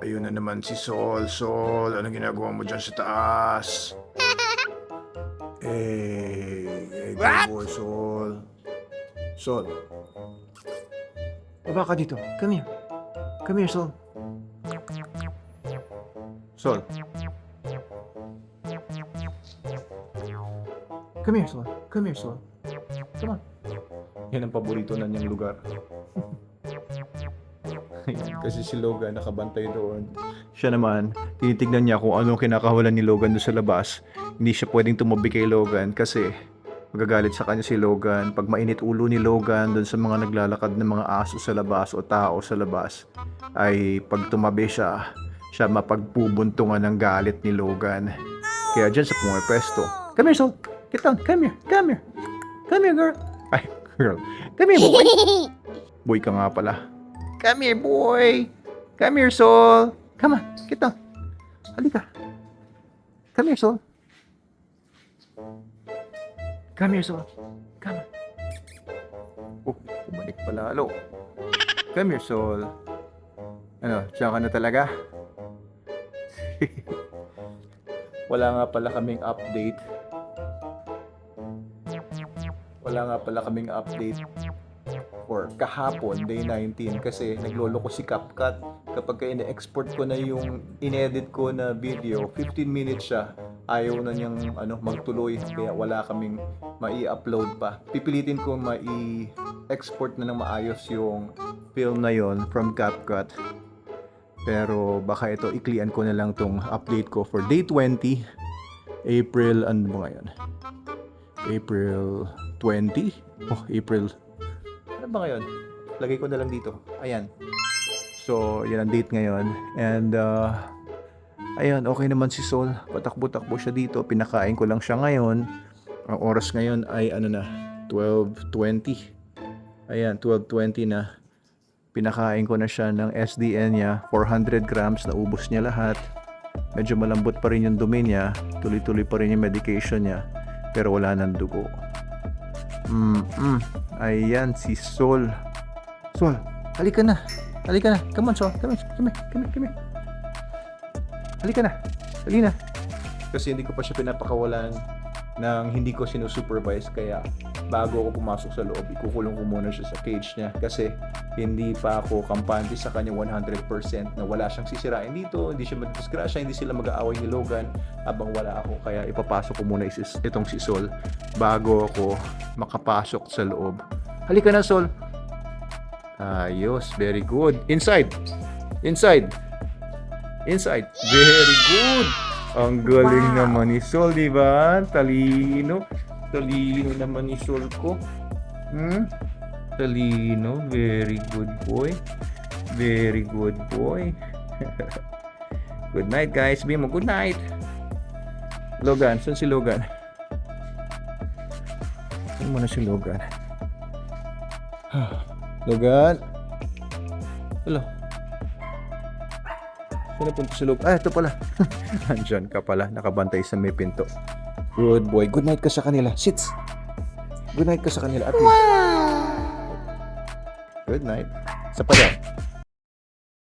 Ayun na naman si Sol. Sol, anong ginagawa mo dyan sa taas? Good boy, Sol. Sol. Baba ka dito. Come here. Come here, Sol. Sol. Come here, Sol. Come here, Sol. Come on. Yan ang paborito na niyang lugar. Kasi si Logan nakabantay doon. Siya naman, tinitignan niya kung anong kinakahulan ni Logan doon sa labas. Hindi siya pwedeng tumabi kay Logan kasi magagalit sa kanya si Logan. Pag mainit ulo ni Logan doon sa mga naglalakad ng mga aso sa labas o tao sa labas, ay pag tumabi siya mapagpubuntungan ng galit ni Logan. Kaya dyan sa pumipwesto, come here, Sol. Get down. Come here. Come here. Come here, girl. Ay, girl. Come here, boy. Boy ka nga pala. Come here, boy. Come here, Sol. Come on. Get down. Halika. Come here, Sol. Come here, Sol. Come on. Oh, bumalik pala. Hello. Come here, Sol. Ano, siya ka na talaga? Wala nga pala kaming update. For kahapon, day 19, kasi nagloloko si CapCut. Kapag ina-export ko na yung inedit ko na video, 15 minutes siya, ayaw na niyang magtuloy, kaya wala kaming mai-upload pa. Pipilitin ko mai-export na ng maayos yung film na yon from CapCut. Pero baka ito, iklian ko na lang tong update ko for day 20, April, ano ba ngayon? April 20? Oh, April. Ano ba ngayon? Lagay ko na lang dito. Ayan. So, yan ang date ngayon. And, ayan, okay naman si Sol. Patakbo-takbo siya dito. Pinakain ko lang siya ngayon. Ang oras ngayon ay, 12:20. Ayan, 12:20 na. Pinakain ko na siya ng SDN niya. 400 grams. Naubos niya lahat. Medyo malambot pa rin yung dumi niya. Tuloy-tuloy pa rin yung medication niya. Pero wala nang dugo. Ayan, si Sol. Sol, halika na. Halika na. Come on, Sol. Come here. Halika na. Halika na. Kasi hindi ko pa siya pinapakawalan ng hindi ko sinusupervise. Kaya bago ako pumasok sa loob, ikukulong ko muna siya sa cage niya. Kasi hindi pa ako kampante sa kanya 100% na wala siyang sisirain dito. Hindi siya madisgrasya. Hindi sila mag-aaway ni Logan habang wala ako. Kaya ipapasok ko muna itong si Sol bago ako makapasok sa loob. Halika na, Sol. Ayos. Very good. Inside. Very good. Ang galing naman ni Sol, di ba? Talino naman ni Sol ko. Talino. Very good boy. Good night, guys. Bimo, good night. Logan, saan si Logan? Saan mo na si Logan? Logan? Hello? Saan napunta si Logan? Ito pala. Andyan ka pala. Nakabantay sa may pinto. Good boy. Good night ka sa kanila. Sits. Good night ka sa kanila. Good night. Sa pa